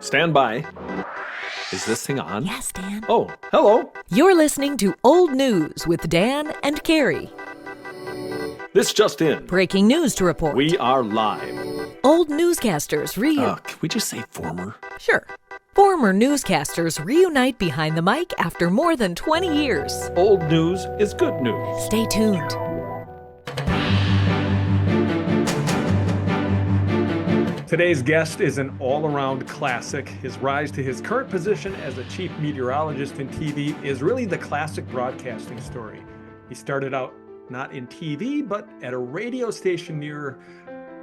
Stand by. Is this thing on? Yes, Dan. Oh, hello. You're listening to Old News with Dan and Carrie. This just in. Breaking news to report. We are live. Old newscasters Can we just say former? Sure. Former newscasters reunite behind the mic after more than 20 years. Old news is good news. Stay tuned. Today's guest is an all-around classic. His rise to his current position as a chief meteorologist in TV is really the classic broadcasting story. He started out not in TV, but at a radio station near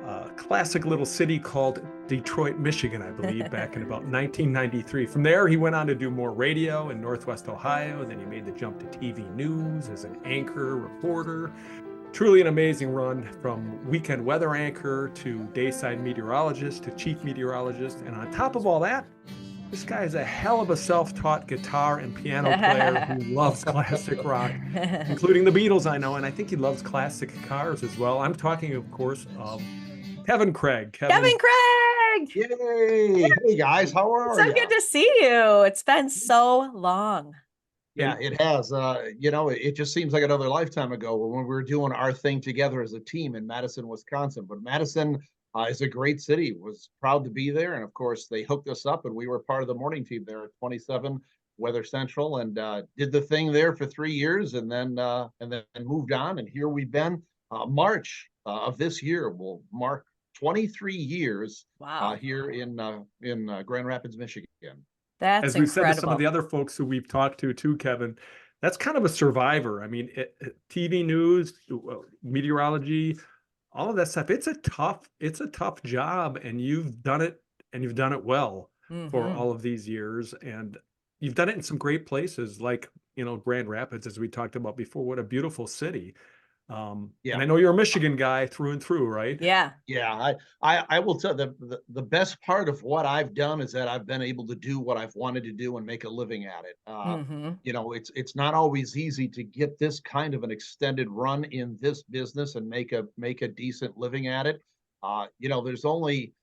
a classic little city called Detroit, Michigan, I believe, back in about 1993. From there, he went on to do more radio in Northwest Ohio. Then he made the jump to TV news as an anchor, reporter. Truly an amazing run from weekend weather anchor to dayside meteorologist to chief meteorologist. And on top of all that, this guy is a hell of a self-taught guitar and piano player who loves classic rock, including the Beatles, I know. And I think he loves classic cars as well. I'm talking, of course, of Kevin Craig. Kevin Craig! Yay! Hey guys, how are you? So good to see you. It's been so long. Yeah, it has. It just seems like another lifetime ago when we were doing our thing together as a team in Madison, Wisconsin. But Madison is a great city. Was proud to be there, and of course they hooked us up, and we were part of the morning team there at 27 Weather Central, and did the thing there for 3 years, and then moved on. And here we've been. March of this year will mark 23 years. Wow. Here in Grand Rapids, Michigan. That's As we've incredible. said to some of the other folks who we've talked to too, Kevin, that's kind of a survivor. I mean, TV news, meteorology, all of that stuff. It's a tough job, and you've done it, and you've done it well for all of these years. And you've done it in some great places, like Grand Rapids, as we talked about before. What a beautiful city. And I know you're a Michigan guy through and through, right? Yeah. Yeah, I will tell the best part of what I've done is that I've been able to do what I've wanted to do and make a living at it. It's not always easy to get this kind of an extended run in this business and make a decent living at it. There's only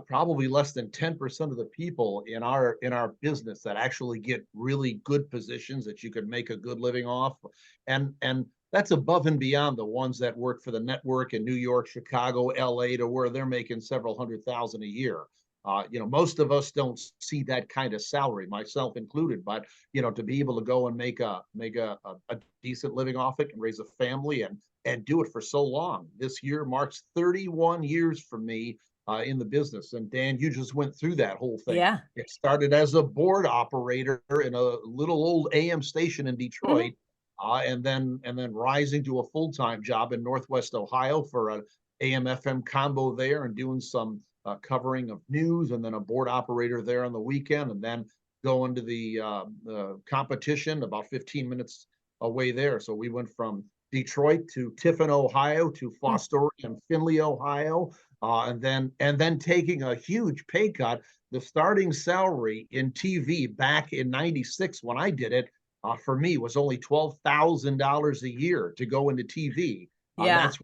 probably less than 10% of the people in our business that actually get really good positions that you could make a good living off, and that's above and beyond the ones that work for the network in New York, Chicago, LA, to where they're making several $100,000 a year. Most of us don't see that kind of salary, myself included. But to be able to go and make a decent living off it and raise a family and do it for so long. This year marks 31 years for me in the business. And Dan, you just went through that whole thing. Yeah. It started as a board operator in a little old AM station in Detroit. And then rising to a full-time job in Northwest Ohio for a AM/FM combo there, and doing some covering of news, and then a board operator there on the weekend, and then going to the competition about 15 minutes away there. So we went from Detroit to Tiffin, Ohio, to Foster and Findlay, Ohio, and then taking a huge pay cut. The starting salary in TV back in '96 when I did it, for me, was only $12,000 a year to go into TV. That's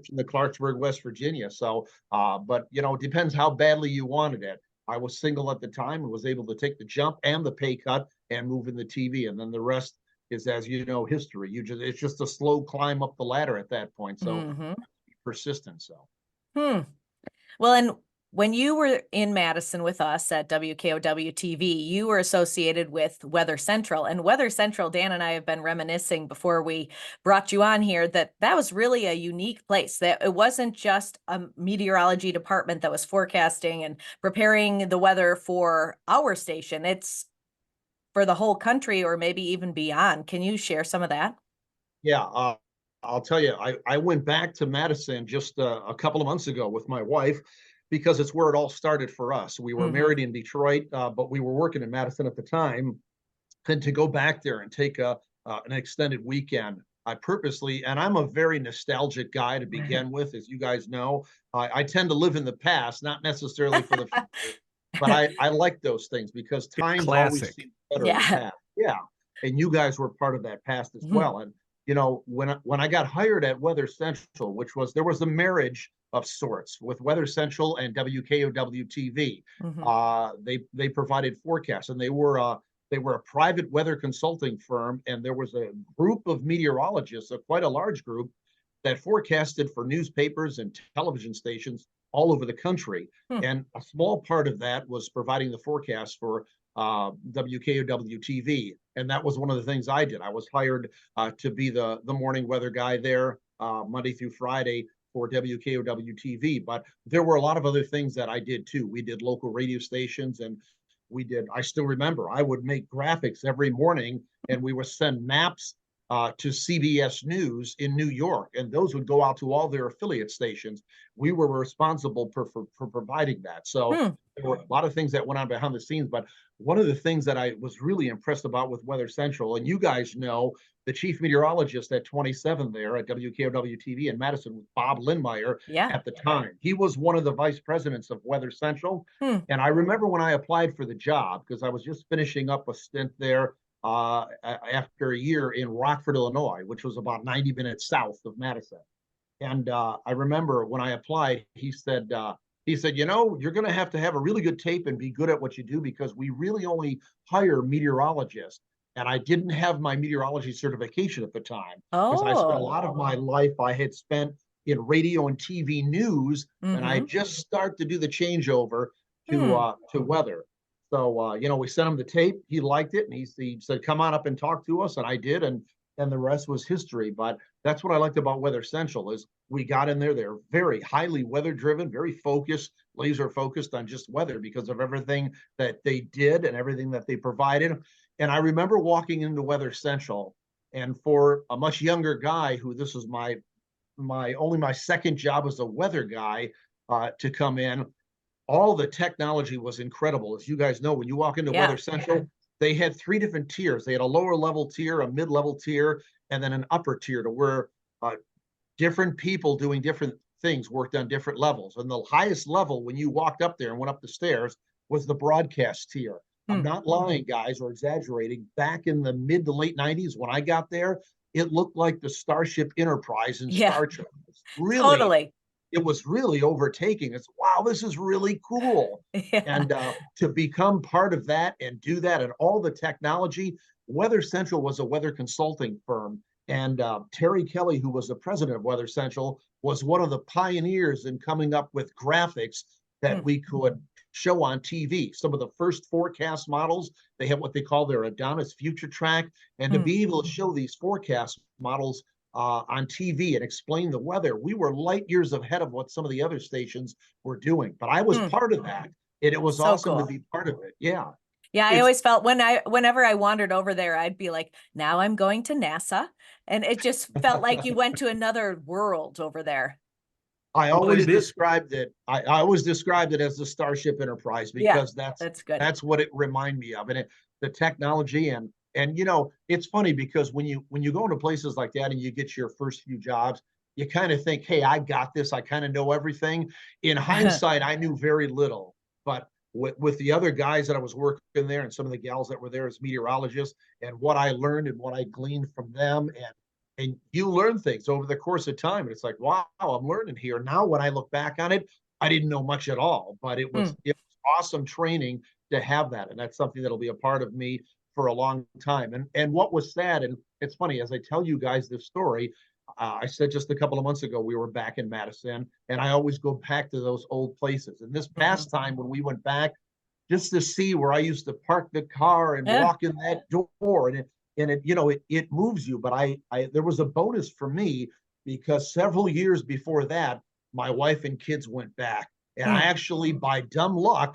in the Clarksburg, West Virginia. So, but it depends how badly you wanted it. I was single at the time and was able to take the jump and the pay cut and move into TV. And then the rest is, as you know, history. It's just a slow climb up the ladder at that point. So persistent. So. Well, and when you were in Madison with us at WKOW TV, you were associated with Weather Central. And Weather Central, Dan and I have been reminiscing before we brought you on here, that was really a unique place. That it wasn't just a meteorology department that was forecasting and preparing the weather for our station. It's for the whole country, or maybe even beyond. Can you share some of that? Yeah, I'll tell you, I went back to Madison just a couple of months ago with my wife, because it's where it all started for us. We were married in Detroit, but we were working in Madison at the time. And to go back there and take an extended weekend, I purposely, and I'm a very nostalgic guy to begin with, as you guys know. I tend to live in the past, not necessarily for the future, but I like those things because times always seem better in the past. Yeah, and you guys were part of that past as well. And when I got hired at Weather Central, there was a marriage of sorts with Weather Central and WKOW TV. They provided forecasts, and they were a private weather consulting firm, and there was a group of meteorologists, quite a large group, that forecasted for newspapers and television stations all over the country. And a small part of that was providing the forecast for WKOW TV. And that was one of the things I did. I was hired to be the morning weather guy there Monday through Friday for WKOW TV. But there were a lot of other things that I did too. We did local radio stations, and I still remember, I would make graphics every morning, and we would send maps to CBS News in New York, and those would go out to all their affiliate stations. We were responsible for providing that. So there were a lot of things that went on behind the scenes, but one of the things that I was really impressed about with Weather Central, and you guys know, the chief meteorologist at 27 there at WKOW TV in Madison was Bob Lindmeyer at the time. He was one of the vice presidents of Weather Central. And I remember when I applied for the job, because I was just finishing up a stint there after a year in Rockford, Illinois, which was about 90 minutes south of Madison. And I remember when I applied, he said, you know, you're going to have a really good tape and be good at what you do, because we really only hire meteorologists. And I didn't have my meteorology certification at the time, because I spent a lot of my life I had spent in radio and TV news, and I just started to do the changeover to weather. So, you know, we sent him the tape. He liked it, and he said, come on up and talk to us. And I did, and the rest was history. But that's what I liked about Weather Central, is we got in there. They're very highly weather driven, very focused, laser focused on just weather, because of everything that they did and everything that they provided. And I remember walking into Weather Central, and for a much younger guy, who this was only my second job as a weather guy, to come in, all the technology was incredible. As you guys know, when you walk into Weather Central, they had 3 different tiers. They had a lower level tier, a mid-level tier, and then an upper tier, to where different people doing different things worked on different levels. And the highest level, when you walked up there and went up the stairs, was the broadcast tier. I'm not lying, guys, or exaggerating. Back in the mid to late 90s, when I got there, it looked like the Starship Enterprise in Star Trek. It was really overtaking. It's, wow, this is really cool. And to become part of that and do that, and all the technology, Weather Central was a weather consulting firm. And Terry Kelly, who was the president of Weather Central, was one of the pioneers in coming up with graphics that we could show on TV. Some of the first forecast models, they have what they call their Adonis Future Track. And to be able to show these forecast models on TV and explain the weather, we were light years ahead of what some of the other stations were doing. But I was part of that, and it was so awesome to be part of it. Yeah. I always felt whenever I wandered over there, I'd be like, now I'm going to NASA. And it just felt like you went to another world over there. I always described it as the Starship Enterprise, because that's good. That's what it reminded me of. And the technology, and you know, it's funny, because when you go into places like that and you get your first few jobs, you kind of think, hey, I got this. I kind of know everything. In hindsight, I knew very little. But with the other guys that I was working there, and some of the gals that were there as meteorologists, and what I learned and what I gleaned from them, and you learn things over the course of time. And it's like, wow, I'm learning here. Now, when I look back on it, I didn't know much at all, but it was awesome training to have that. And that's something that'll be a part of me for a long time. And what was sad, and it's funny, as I tell you guys this story, I said just a couple of months ago, we were back in Madison, and I always go back to those old places. And this past time, when we went back, just to see where I used to park the car and walk in that door, and it, you know, it moves you. But I there was a bonus for me, because several years before that, my wife and kids went back, and I actually, by dumb luck,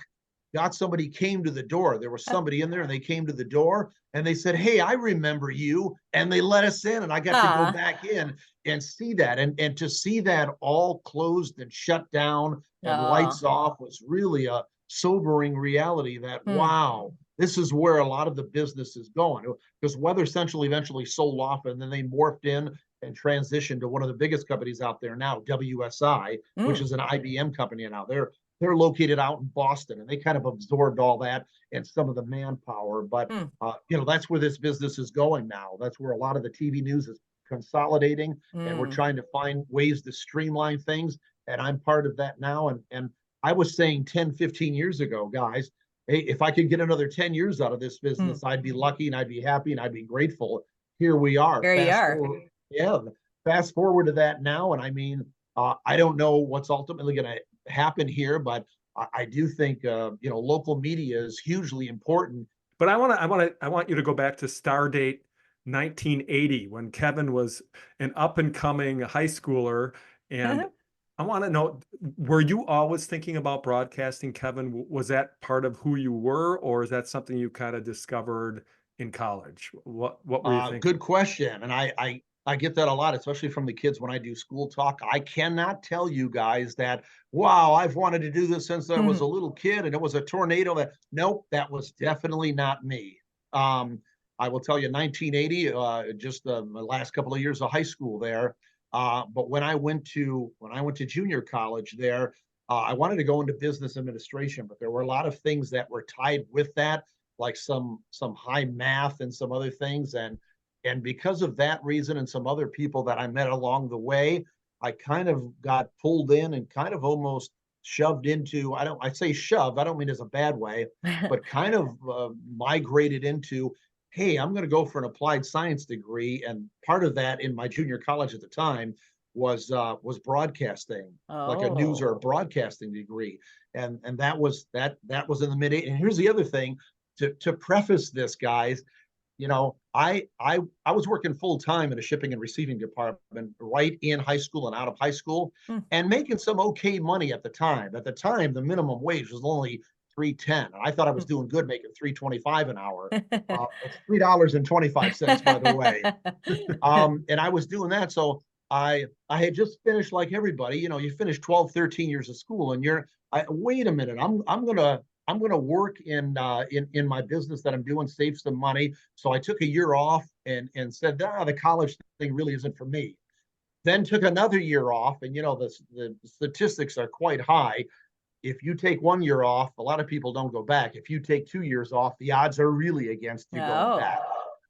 got somebody came to the door. There was somebody in there, and they came to the door, and they said, hey, I remember you. And they let us in, and I got to go back in and see that. And to see that all closed and shut down and lights off was really a sobering reality that, wow, this is where a lot of the business is going. Because Weather Central eventually sold off, and then they morphed in and transitioned to one of the biggest companies out there now, WSI, which is an IBM company now. They're located out in Boston, and they kind of absorbed all that and some of the manpower. But, you know, that's where this business is going now. That's where a lot of the TV news is consolidating, and we're trying to find ways to streamline things. and I'm part of that now. And I was saying 10, 15 years ago, guys, hey, if I could get another 10 years out of this business, I'd be lucky and I'd be happy and I'd be grateful. Here we are. Here you are. Fast forward to that now. And I mean, I don't know what's ultimately going to happen here, but I do think, local media is hugely important. But I want you to go back to Stardate 1980 when Kevin was an up and coming high schooler. And I want to know, were you always thinking about broadcasting, Kevin? Was that part of who you were, or is that something you kind of discovered in college? What were you thinking? Good question. And I get that a lot, especially from the kids when I do school talk. I cannot tell you guys that, wow, I've wanted to do this since I was a little kid and it was a tornado. Nope, that was definitely not me. I will tell you, 1980, just the last couple of years of high school there. But when I went to junior college there, I wanted to go into business administration, but there were a lot of things that were tied with that, like some high math and some other things. And because of that reason and some other people that I met along the way, I kind of got pulled in and kind of almost shoved into, I say shoved, I don't mean as a bad way, but kind of migrated into, hey, I'm going to go for an applied science degree. And part of that in my junior college at the time was broadcasting, like a news or a broadcasting degree. And that was in the mid 80s. And here's the other thing to preface this, guys. I was working full time in a shipping and receiving department right in high school and out of high school, and making some okay money at the time. At the time, the minimum wage was only $3.10. I thought I was doing good making $3.25 an hour. It's $3.25, by the way. And I was doing that. So I had just finished, like everybody, you finish 12, 13 years of school and wait a minute, I'm gonna work in my business that I'm doing, save some money. So I took a year off and said, the college thing really isn't for me. Then took another year off, and the statistics are quite high. If you take 1 year off, a lot of people don't go back. If you take 2 years off, the odds are really against you going back.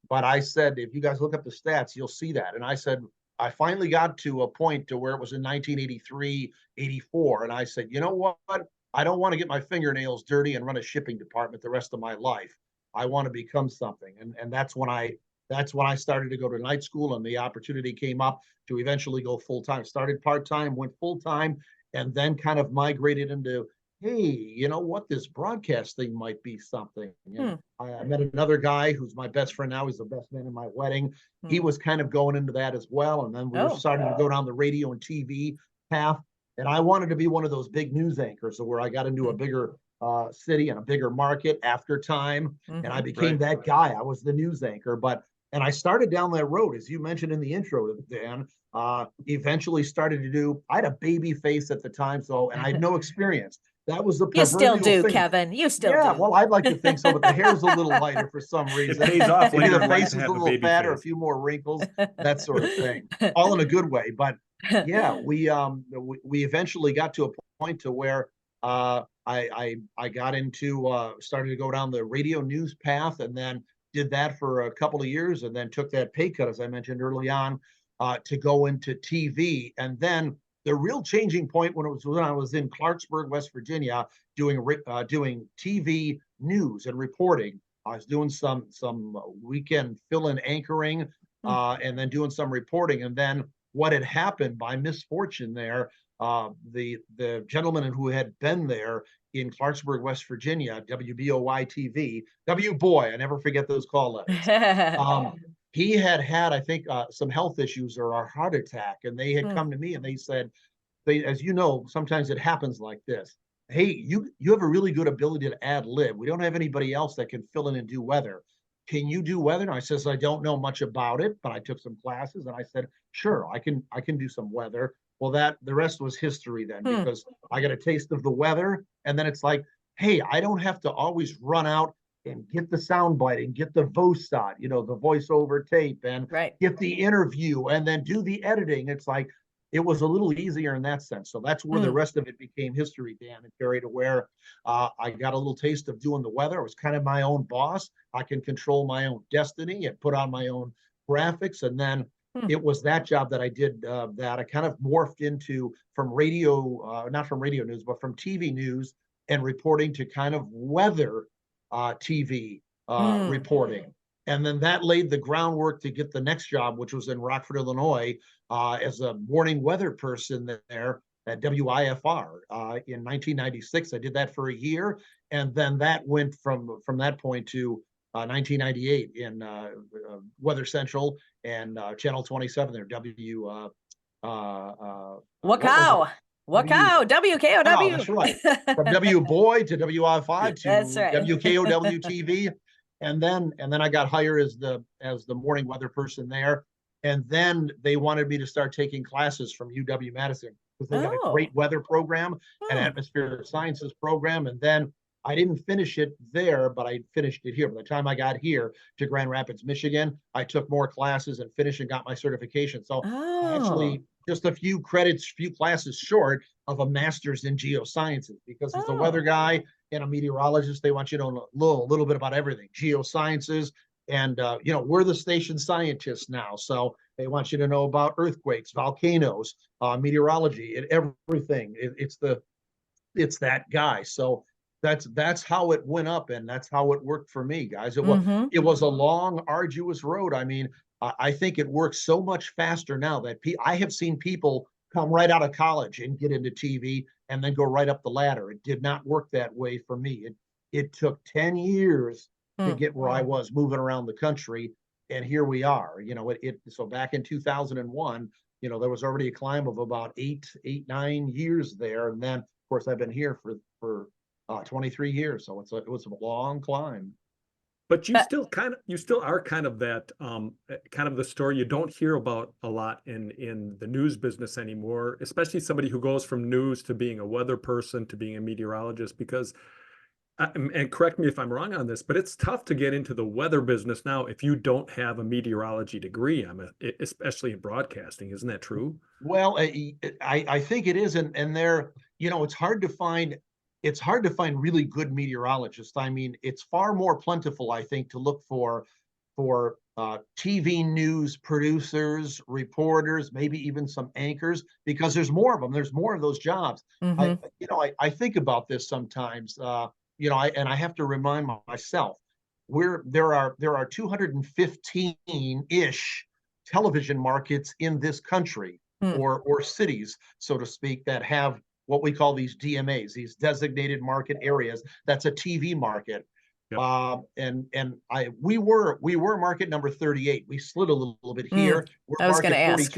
But I said, if you guys look up the stats, you'll see that. And I said, I finally got to a point to where it was in 1983, 84. And I said, you know what? I don't want to get my fingernails dirty and run a shipping department the rest of my life. I want to become something. And that's when I started to go to night school, and the opportunity came up to eventually go full-time. Started part-time, went full-time, and then kind of migrated into, hey, you know what? This broadcasting might be something. I met another guy who's my best friend now. He's the best man in my wedding. He was kind of going into that as well. And then we were starting to go down the radio and TV path. And I wanted to be one of those big news anchors, so where I got into a bigger city and a bigger market after time. And I became that guy. I was the news anchor. And I started down that road, as you mentioned in the intro, Dan. Eventually started to do, I had a baby face at the time, and I had no experience. That was the proverbial You still do, thing. Kevin. You still do. Yeah, well, I'd like to think so, but the hair's a little lighter for some reason. It pays off Maybe later the in life face to is have a a little baby fatter, a face. few more wrinkles, that sort of thing. All in a good way. But yeah, we eventually got to a point to where I got into started to go down the radio news path, and then did that for a couple of years, and then took that pay cut, as I mentioned early on, to go into TV. And then the real changing point when I was in Clarksburg, West Virginia, doing TV news and reporting. I was doing some weekend fill-in anchoring, and then doing some reporting. And then what had happened by misfortune there, the gentleman who had been there in Clarksburg, West Virginia, WBOY TV, W Boy, I never forget those call letters. He had, I think, some health issues or a heart attack, and they had come to me and they said, as you know, sometimes it happens like this. Hey, you have a really good ability to ad lib. We don't have anybody else that can fill in and do weather. Can you do weather? And I says, I don't know much about it, but I took some classes, and I said, sure, I can do some weather. Well, the rest was history then, because I got a taste of the weather, and then it's like, hey, I don't have to always run out and get the soundbite and get the VOSOT, the voiceover tape, and get the interview and then do the editing. It's like, it was a little easier in that sense. So that's where the rest of it became history, Dan and Carrie, to where I got a little taste of doing the weather. I was kind of my own boss. I can control my own destiny and put on my own graphics. And then it was that job that I did that I kind of morphed into from radio, not from radio news, but from TV news and reporting to kind of weather TV reporting. And then that laid the groundwork to get the next job, which was in Rockford, Illinois, as a morning weather person there at WIFR in 1996. I did that for a year, and then that went from that point to 1998 in Weather Central and Channel 27 there, Wacow. Wacow, WKOW. Oh, that's right. From W Boy to WI5 to That's right. WKOW TV. And then I got hired as the morning weather person there. And then they wanted me to start taking classes from UW-Madison because they got a great weather program, an atmospheric sciences program. And then I didn't finish it there, but I finished it here. By the time I got here to Grand Rapids, Michigan, I took more classes and finished and got my certification. So actually just a few credits, few classes short of a master's in geosciences, because as a weather guy and a meteorologist, they want you to know a little bit about everything, geosciences. And, we're the station scientists now. So they want you to know about earthquakes, volcanoes, meteorology, and everything. It's that guy. So that's how it went up, and that's how it worked for me, guys. It was a long, arduous road. I mean, I think it works so much faster now that I have seen people come right out of college and get into TV and then go right up the ladder. It did not work that way for me. It took 10 years to get where I was moving around the country, and here we are. So back in 2001, there was already a climb of about 9 years there, and then of course I've been here for 23 years. So it was a long climb. But you still are kind of that kind of the story you don't hear about a lot in the news business anymore, especially somebody who goes from news to being a weather person to being a meteorologist, because and correct me if I'm wrong on this, but it's tough to get into the weather business now if you don't have a meteorology degree, especially in broadcasting. Isn't that true? Well, I think it is, and there, it's hard to find really good meteorologists. I mean, it's far more plentiful, I think, to look for TV news producers, reporters, maybe even some anchors, because there's more of them. There's more of those jobs. I think about this sometimes. I have to remind myself, there are 215-ish television markets in this country, or cities, so to speak, that have what we call these DMAs, these designated market areas. That's a TV market. Yep. We were market number 38. We slid a little bit here. I was going to ask.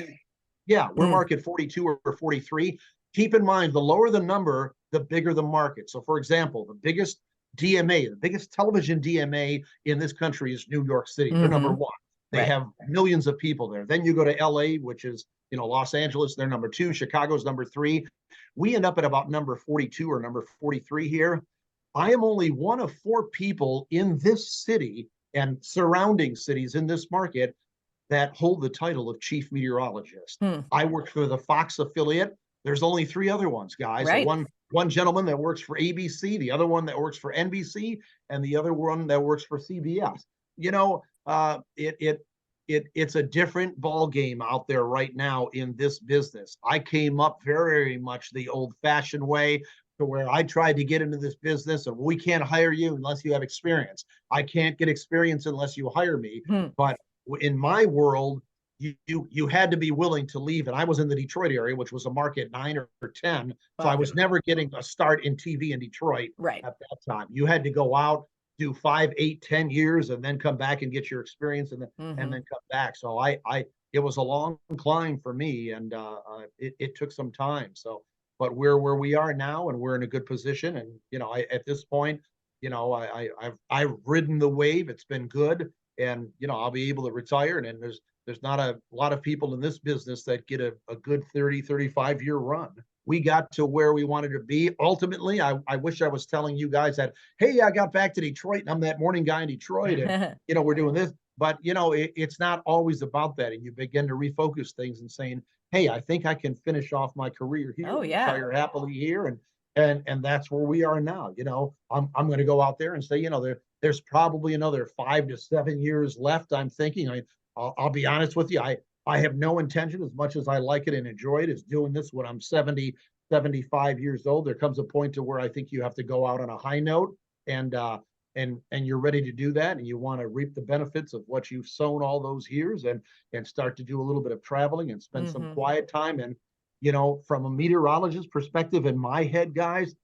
Yeah, we're market 42 or 43. Keep in mind, the lower the number, the bigger the market. So for example, the biggest DMA, the biggest television DMA in this country is New York City. They're number one. They have millions of people there. Then you go to LA, which is, Los Angeles, they're number 2. Chicago's number 3. We end up at about number 42 or number 43 here. I am only one of 4 people in this city and surrounding cities in this market that hold the title of Chief Meteorologist. I work for the Fox affiliate. There's only 3 other ones, guys. Right. One gentleman that works for ABC, the other one that works for NBC, and the other one that works for CBS. It's a different ball game out there right now in this business. I came up very much the old-fashioned way, to where I tried to get into this business, and we can't hire you unless you have experience. I can't get experience unless you hire me. But in my world, you had to be willing to leave. And I was in the Detroit area, which was a market 9 or 10. So I was never getting a start in TV in Detroit at that time. You had to go out, do 5, 8, 10 years, and then come back and get your experience, and then come back. So it was a long climb for me, and it took some time. So, but we're where we are now, and we're in a good position. And at this point, I've ridden the wave. It's been good, and I'll be able to retire. And there's not a lot of people in this business that get a good 30, 35 year run. We got to where we wanted to be. Ultimately, I wish I was telling you guys that, hey, I got back to Detroit and I'm that morning guy in Detroit, and we're doing this. But it's not always about that. And you begin to refocus things and saying, hey, I think I can finish off my career here, retire happily here, and that's where we are now. I'm going to go out there and say, there's probably another 5 to 7 years left. I'm thinking. I'll be honest with you. I have no intention, as much as I like it and enjoy it, is doing this when I'm 70, 75 years old. There comes a point to where I think you have to go out on a high note, and you're ready to do that, and you want to reap the benefits of what you've sown all those years, and start to do a little bit of traveling and spend some quiet time. And from a meteorologist perspective, in my head, guys,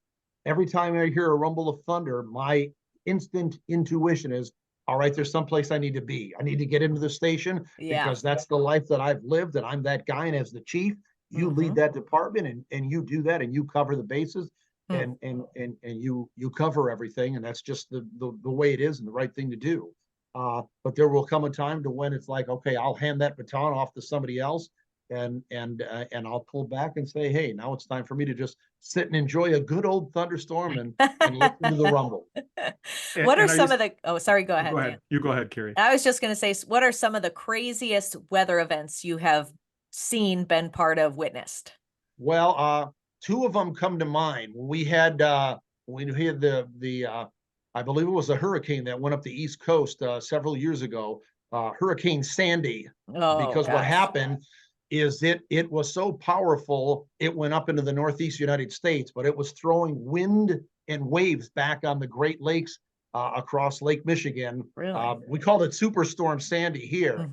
every time I hear a rumble of thunder, my instant intuition is, all right, there's someplace I need to be. I need to get into the station, Yeah. because that's the life that I've lived, and I'm that guy. And as the chief, you lead that department, and you do that, and you cover the bases, and you cover everything. And that's just the way it is, and the right thing to do. But there will come a time to when it's like, okay, I'll hand that baton off to somebody else, and I'll pull back and say, hey, now it's time for me to just sit and enjoy a good old thunderstorm, and listen to the rumble. What are some of the, oh, sorry, go ahead, Dan. You go ahead, Carrie. I was just going to say, what are some of the craziest weather events you have seen, been part of, witnessed? Well, two of them come to mind. We had the I believe it was a hurricane that went up the East Coast several years ago, Hurricane Sandy. Oh, because what gosh. happened is it was so powerful, it went up into the Northeast United States, but it was throwing wind and waves back on the Great Lakes across Lake Michigan. Really? We called it Superstorm Sandy here.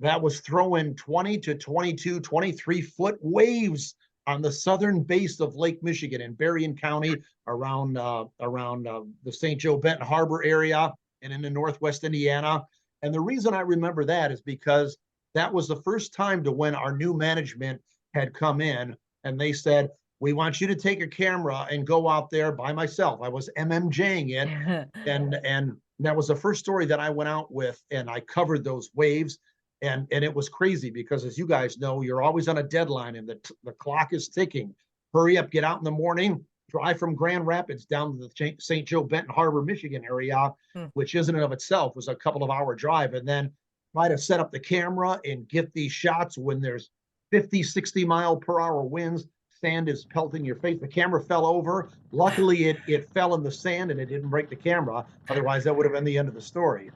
That was throwing 20 to 22, 23-foot waves on the southern base of Lake Michigan in Berrien County, around the St. Joe Benton Harbor area, and into Northwest Indiana. And the reason I remember that is because that was the first time to when our new management had come in, and they said, we want you to take a camera and go out there. By myself, I was MMJing it. and that was the first story that I went out with, and I covered those waves. And it was crazy, because, as you guys know, you're always on a deadline, and the clock is ticking. Hurry up, get out in the morning, drive from Grand Rapids down to the St. Joe Benton Harbor, Michigan area, which in and of itself was a couple of hour drive. And then try to set up the camera and get these shots when there's 50, 60 mile per hour winds. Sand is pelting your face. The camera fell over. Luckily, it fell in the sand and it didn't break the camera. Otherwise, that would have been the end of the story.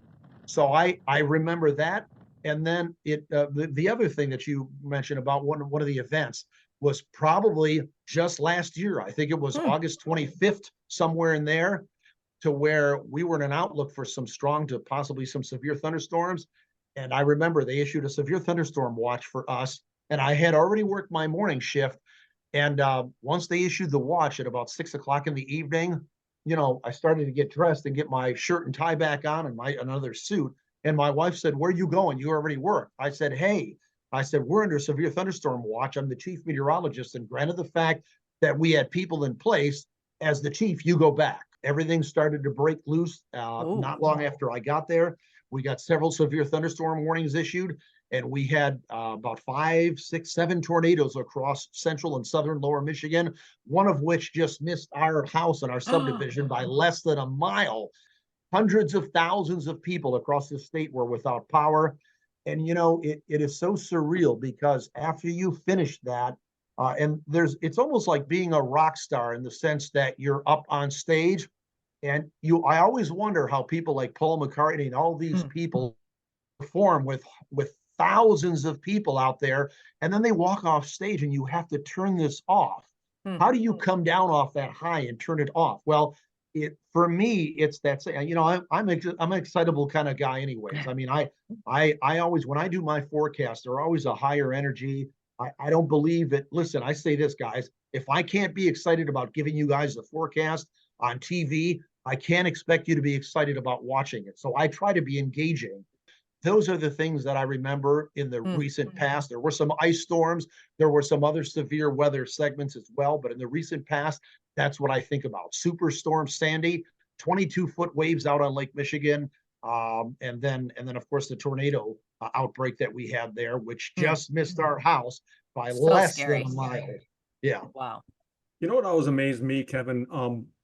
So I remember that. And then the other thing that you mentioned about one of the events was probably just last year. I think it was August 25th, somewhere in there, to where we were in an outlook for some strong to possibly some severe thunderstorms. And I remember they issued a severe thunderstorm watch for us. And I had already worked my morning shift. And once they issued the watch at about 6 o'clock in the evening, I started to get dressed and get my shirt and tie back on, and another suit. And my wife said, where are you going? You already work. I said, we're under severe thunderstorm watch. I'm the chief meteorologist. And granted the fact that we had people in place, as the chief, you go back. Everything started to break loose not long after I got there. We got several severe thunderstorm warnings issued, and we had about 5, 6, 7 tornadoes across central and southern lower Michigan, one of which just missed our house and our subdivision by less than a mile. Hundreds of thousands of people across the state were without power. And, it is so surreal, because after you finish that, it's almost like being a rock star, in the sense that you're up on stage, and I always wonder how people like Paul McCartney and all these people perform with thousands of people out there, and then they walk off stage and you have to turn this off. How do you come down off that high and turn it off? Well, for me, it's that, I'm an excitable kind of guy anyways. I mean, I always, when I do my forecast, they're always a higher energy. I don't believe it. Listen, I say this, guys, if I can't be excited about giving you guys the forecast on TV, I can't expect you to be excited about watching it. So I try to be engaging. Those are the things that I remember in the recent past. There were some ice storms. There were some other severe weather segments as well. But in the recent past, that's what I think about. Superstorm Sandy, 22-foot waves out on Lake Michigan. And then, of course, the tornado outbreak that we had there, which just missed our house by less than a mile. Yeah. Wow. You know what always amazed me, Kevin?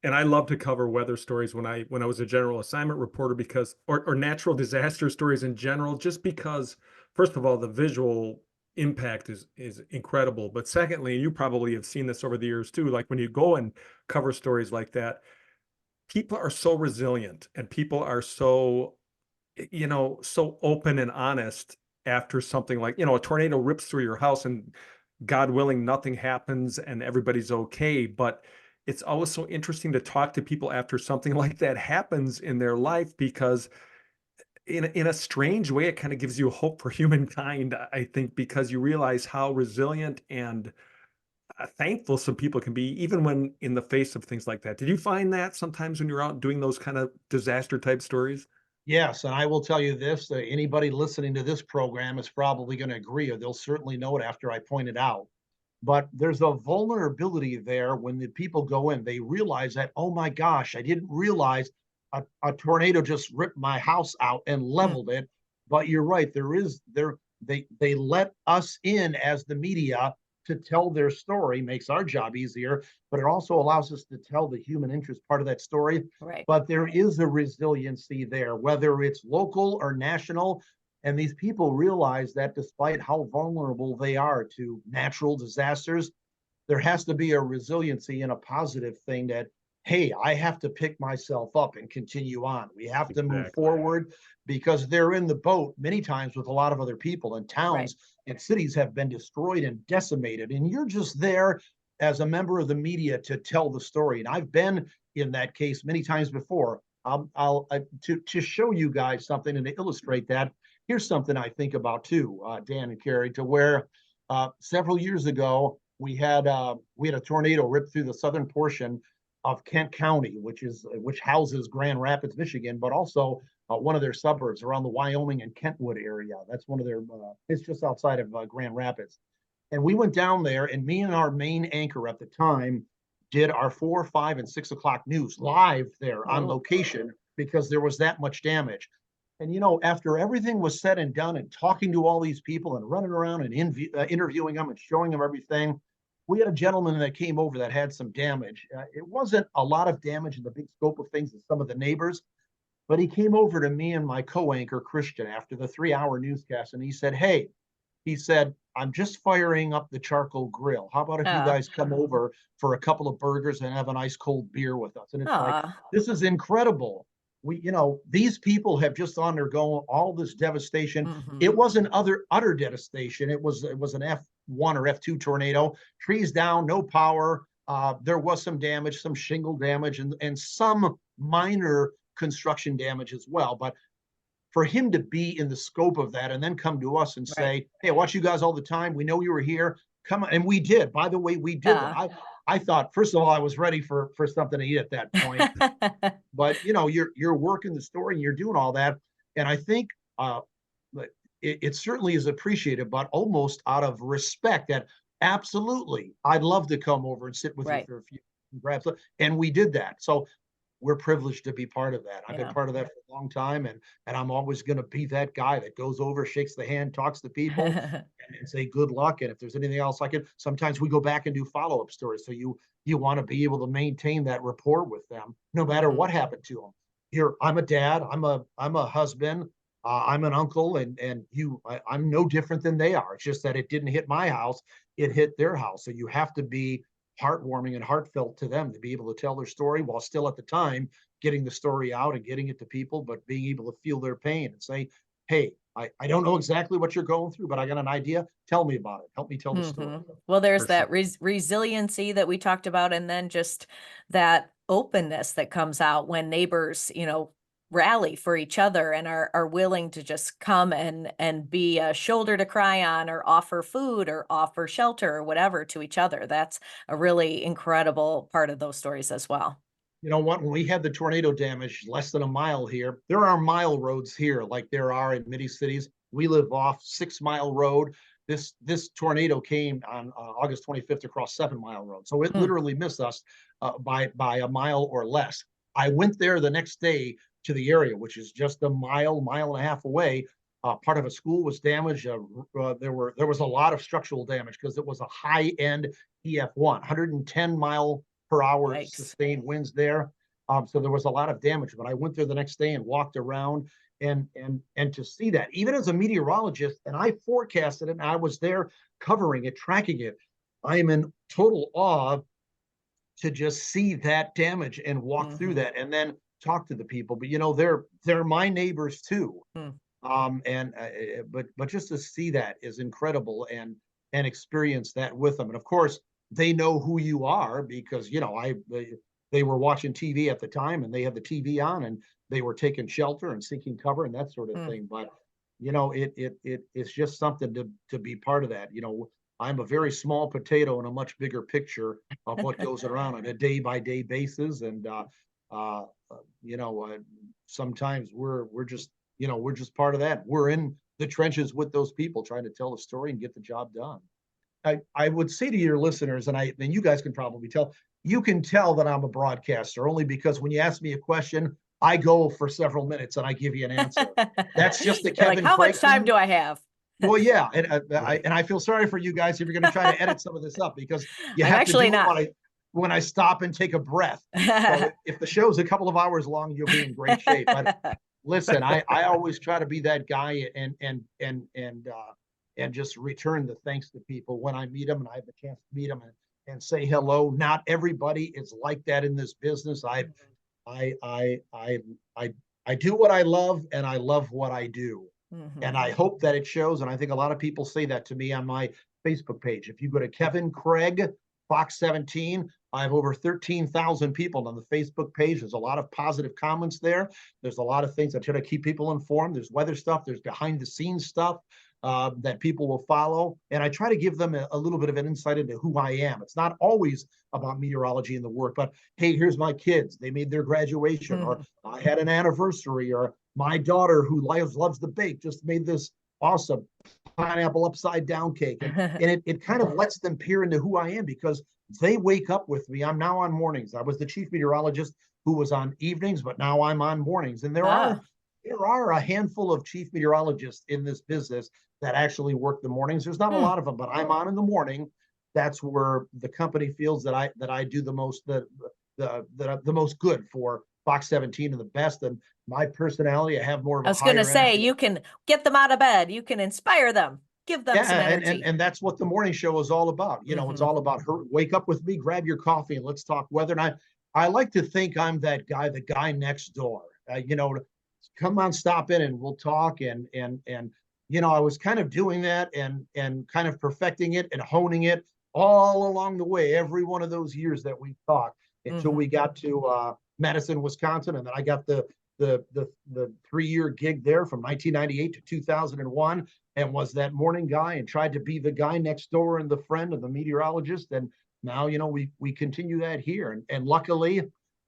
And I love to cover weather stories when I was a general assignment reporter, because or natural disaster stories in general, just because, first of all, the visual impact is incredible. But secondly, you probably have seen this over the years too, like when you go and cover stories like that, people are so resilient, and people are so, so open and honest after something like, a tornado rips through your house and God willing, nothing happens and everybody's okay. But it's always so interesting to talk to people after something like that happens in their life, because in a strange way, it kind of gives you hope for humankind, I think, because you realize how resilient and thankful some people can be, even when in the face of things like that. Did you find that sometimes when you're out doing those kind of disaster type stories? Yes, and I will tell you this, anybody listening to this program is probably going to agree, or they'll certainly know it after I point it out. But there's a vulnerability there when the people go in, they realize that, oh my gosh, I didn't realize a tornado just ripped my house out and leveled it. But you're right, they let us in as the media to tell their story, makes our job easier, but it also allows us to tell the human interest part of that story. Right. But there is a resiliency there, whether it's local or national. And these people realize that despite how vulnerable they are to natural disasters, there has to be a resiliency and a positive thing that, hey, I have to pick myself up and continue on. We have to move forward, because they're in the boat many times with a lot of other people, and towns and cities have been destroyed and decimated. And you're just there as a member of the media to tell the story. And I've been in that case many times before. To show you guys something and to illustrate that, here's something I think about too, Dan and Carrie, to where several years ago we had a tornado rip through the southern portion of Kent County, which houses Grand Rapids, Michigan, but also one of their suburbs around the Wyoming and Kentwood area. That's one of their. It's just outside of Grand Rapids, and we went down there, and me and our main anchor at the time did our 4, 5, and 6 o'clock news live there on location, because there was that much damage. And after everything was said and done, and talking to all these people and running around and interviewing them and showing them everything, we had a gentleman that came over that had some damage. It wasn't a lot of damage in the big scope of things as some of the neighbors, but he came over to me and my co-anchor, Christian, after the 3-hour newscast, and he said, hey, I'm just firing up the charcoal grill. How about if you guys come over for a couple of burgers and have an ice cold beer with us? And it's like, this is incredible. These people have just undergone all this devastation. It wasn't utter devastation. It was an F1 or F2 tornado, trees down, no power. There was some damage, some shingle damage, and some minor construction damage as well. But for him to be in the scope of that and then come to us and say, hey, I watch you guys all the time. We know you were here. Come on. And we did. By the way, we did it. I thought, first of all, I was ready for something to eat at that point. But, you're working the story and you're doing all that. And I think it certainly is appreciated, but almost out of respect, that absolutely, I'd love to come over and sit with you for a few grabs. And we did that. So we're privileged to be part of that. I've been part of that for a long time, and I'm always going to be that guy that goes over, shakes the hand, talks to people, and say good luck. And if there's anything else I can, sometimes we go back and do follow-up stories. So you want to be able to maintain that rapport with them, no matter what happened to them. Here, I'm a dad, I'm a husband, I'm an uncle, and I'm no different than they are. It's just that it didn't hit my house, it hit their house. So you have to be heartwarming and heartfelt to them to be able to tell their story, while still at the time getting the story out and getting it to people, but being able to feel their pain and say, hey, I don't know exactly what you're going through, but I got an idea. Tell me about it. Help me tell the story. Well, there's that resiliency that we talked about, and then just that openness that comes out when neighbors, rally for each other and are willing to just come and be a shoulder to cry on, or offer food or offer shelter or whatever to each other. That's a really incredible part of those stories as well. You know what? When we had the tornado damage less than a mile here, there are mile roads here like there are in many cities. We live off 6 Mile Road. This tornado came on August 25th across 7 Mile Road. So it literally missed us by a mile or less. I went there the next day to the area, which is just a mile and a half away. Part of a school was damaged. There was a lot of structural damage because it was a high-end EF1, 110 mile per hour sustained winds there. So there was a lot of damage. But I went there the next day and walked around, and to see that, even as a meteorologist, and I forecasted it, and I was there covering it, tracking it, I am in total awe to just see that damage and walk through that, and then talk to the people. But they're my neighbors too. But just to see that is incredible, and experience that with them. And of course, they know who you are because they were watching TV at the time, and they had the TV on, and they were taking shelter and seeking cover and that sort of thing. But it's just something to be part of that. I'm a very small potato in a much bigger picture of what goes around on a day by day basis, and uh, sometimes we're just part of that. We're in the trenches with those people trying to tell a story and get the job done. I would say to your listeners, and you guys can probably tell, you can tell that I'm a broadcaster only because when you ask me a question, I go for several minutes and I give you an answer. That's just the Kevin. Like, how much time do I have? Well, yeah, and I feel sorry for you guys if you're going to try to edit some of this up, because you I'm have actually to do not. it when I stop and take a breath. So if the show's a couple of hours long, you'll be in great shape. But listen, I always try to be that guy and just return the thanks to people when I meet them and I have the chance to meet them and say hello. Not everybody is like that in this business. I do what I love, and I love what I do. And I hope that it shows. And I think a lot of people say that to me on my Facebook page. If you go to Kevin Craig, FOX17, I have over 13,000 people on the Facebook page. There's a lot of positive comments there. There's a lot of things that try to keep people informed. There's weather stuff. There's behind the scenes stuff that people will follow. And I try to give them a little bit of an insight into who I am. It's not always about meteorology and the work, but hey, here's my kids. They made their graduation, or I had an anniversary, or my daughter who loves the bake just made this awesome pineapple upside down cake. And it kind of lets them peer into who I am, because they wake up with me. I'm now on mornings. I was the chief meteorologist who was on evenings, but now I'm on mornings. And there are a handful of chief meteorologists in this business that actually work the mornings. There's not a lot of them, but I'm on in the morning. That's where the company feels that I do the most the most good for FOX17 and the best. And my personality, I have more of a I was going to say, energy. you can get them out of bed. You can inspire them, give them some energy. And that's what the morning show is all about. It's all about wake up with me, grab your coffee, and let's talk weather. And I like to think I'm that guy, the guy next door, come on, stop in and we'll talk. And I was kind of doing that and kind of perfecting it and honing it all along the way, every one of those years that we talked, until we got to Madison, Wisconsin. And then I got the 3-year gig there from 1998 to 2001, and was that morning guy and tried to be the guy next door and the friend of the meteorologist. And now, we continue that here. And luckily,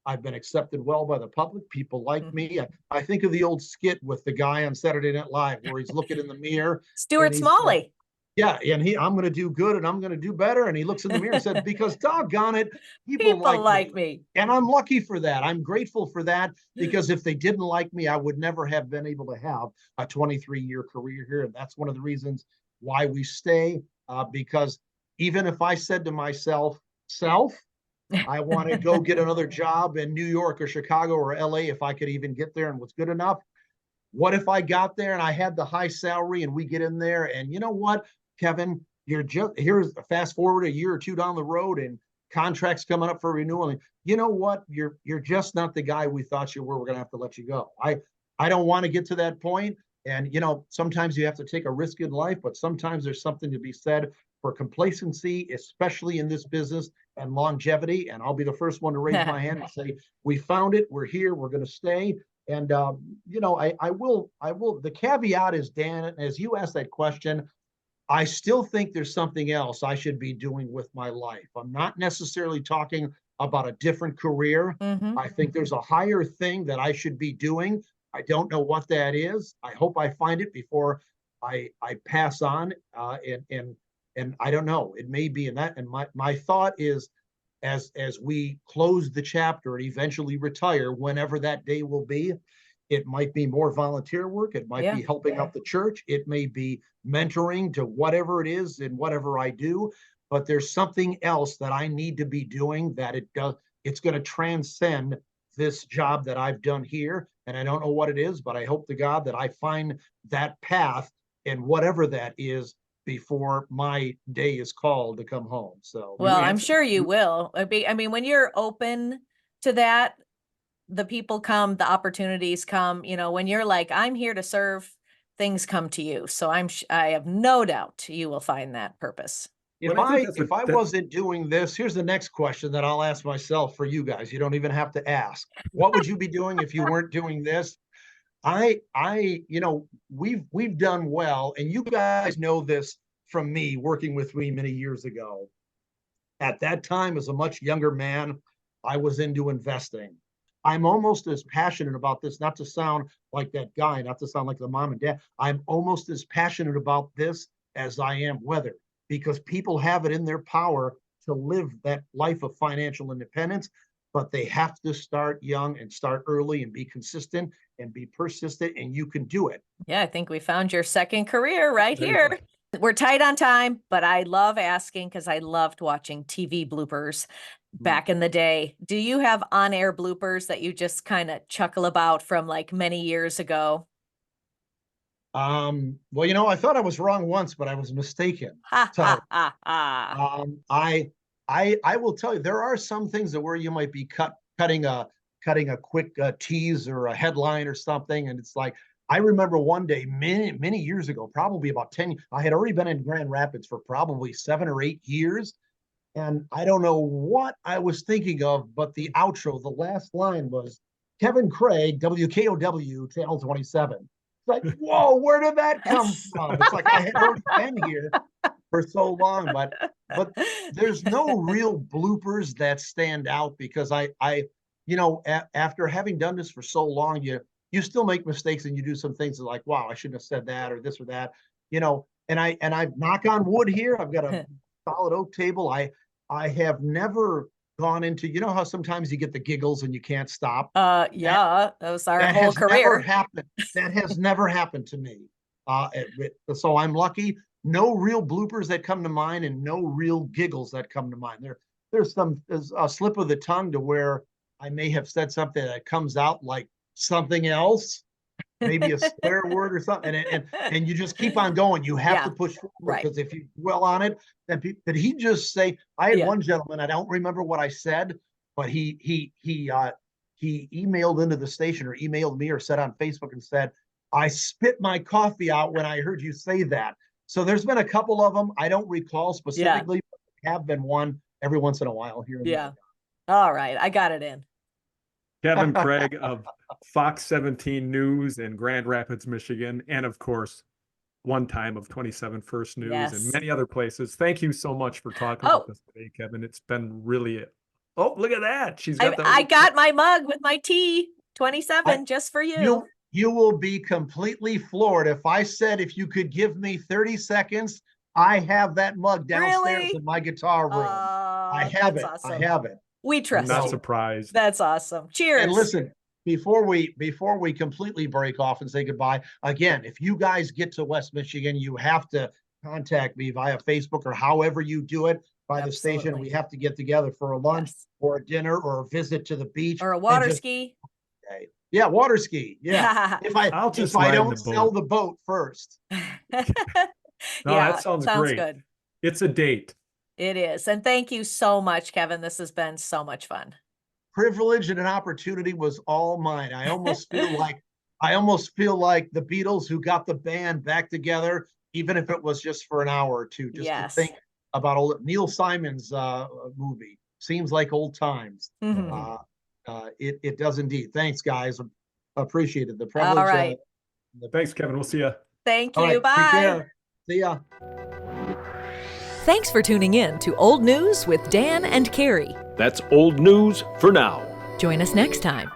I've been accepted well by the public. People like me. I think of the old skit with the guy on Saturday Night Live where he's looking in the mirror. Stuart Smalley. Yeah, and I'm going to do good and I'm going to do better. And he looks in the mirror and said, because doggone it, people like me. And I'm lucky for that. I'm grateful for that, because if they didn't like me, I would never have been able to have a 23-year career here. And that's one of the reasons why we stay, because even if I said to myself, I want to go get another job in New York or Chicago or LA, if I could even get there and was good enough. What if I got there and I had the high salary and we get in there and you know what, Kevin, here's fast forward a year or two down the road and contracts coming up for renewal. And you know what, you're just not the guy we thought you were. We're going to have to let you go. I don't want to get to that point. And, sometimes you have to take a risk in life, but sometimes there's something to be said for complacency, especially in this business, and longevity. And I'll be the first one to raise my hand and say, we found it. We're here. We're going to stay. And, I will. The caveat is, Dan, as you asked that question, I still think there's something else I should be doing with my life. I'm not necessarily talking about a different career. I think there's a higher thing that I should be doing. I don't know what that is. I hope I find it before I pass on. And I don't know. It may be in that. And my thought is, as we close the chapter and eventually retire, whenever that day will be, it might be more volunteer work. It might be helping out the church. It may be mentoring to whatever it is and whatever I do. But there's something else that I need to be doing that it's going to transcend this job that I've done here. And I don't know what it is, but I hope to God that I find that path, and whatever that is, before my day is called to come home. So, well, I'm sure you will. I mean, when you're open to that, the people come, the opportunities come, when you're like, I'm here to serve things come to you. So I have no doubt you will find that purpose. If But I think I that's if I wasn't doing this, here's the next question that I'll ask myself for you guys. You don't even have to ask. What would you be doing if you weren't doing this? We've done well, and you guys know this from me working with me many years ago. At that time, as a much younger man, I was into investing. I'm almost as passionate about this, not to sound like that guy, not to sound like the mom and dad. I'm almost as passionate about this as I am weather, because people have it in their power to live that life of financial independence, but they have to start young and start early and be consistent and be persistent, and you can do it. Yeah, I think we found your second career right There you here. We're tight on time, but I love asking because I loved watching TV bloopers back in the day. Do you have on-air bloopers that you just kind of chuckle about from like many years ago? Well, I thought I was wrong once, but I was mistaken. Ha So ha ha ha. I will tell you, there are some things that where you might be cutting a quick tease or a headline or something, and it's like, I remember one day many years ago, probably about 10. I had already been in Grand Rapids for probably 7 or 8 years, and I don't know what I was thinking of, but the outro, the last line was Kevin Craig, WKOW, Channel 27. It's like, whoa, where did that come from? It's like I had already been here for so long, but there's no real bloopers that stand out, because after having done this for so long, you still make mistakes, and you do some things that like, wow, I shouldn't have said that or this or that, and I knock on wood here. I've got a solid oak table. I have never gone into, how sometimes you get the giggles and you can't stop. Yeah, that was our That whole has never career. happened. That has never happened to me. So I'm lucky. No real bloopers that come to mind, and no real giggles that come to mind. There's a slip of the tongue to where I may have said something that comes out like something else, maybe a swear word or something, and you just keep on going. You have to push forward, because if you dwell on it, then did he just say? I had one gentleman, I don't remember what I said, but he emailed into the station, or emailed me, or said on Facebook and said, I spit my coffee out when I heard you say that. So there's been a couple of them. I don't recall specifically, but there have been one every once in a while here and there. All right, I got it in. Kevin Craig of FOX17 News in Grand Rapids, Michigan, and of course, one time of 27 First News and many other places. Thank you so much for talking with us today, Kevin. It's been really. Oh, look at that! She's got I got my mug with my tea. 27 just for you. You will be completely floored if I said, if you could give me 30 seconds, I have that mug downstairs in my guitar room. I have it. Awesome. I have it. We trust I'm not you. surprised. That's awesome. Cheers. And listen, before we completely break off and say goodbye, again, if you guys get to West Michigan, you have to contact me via Facebook, or however you do it, by the station. We have to get together for a lunch or a dinner or a visit to the beach. Or a water ski. Okay. Yeah, water ski. Yeah. if I don't sell the boat first. That sounds great. Good. It's a date. It is. And thank you so much, Kevin. This has been so much fun. Privilege and an opportunity was all mine. I almost feel like the Beatles, who got the band back together, even if it was just for an hour or two, just to think about Neil Simon's movie. Seems like old times. It does indeed. Thanks, guys. Appreciate it. The privilege. All right. Thanks, Kevin. We'll see you. Thank you. Right, bye. Take care. See ya. Thanks for tuning in to Old News with Dan and Carrie. That's old news for now. Join us next time.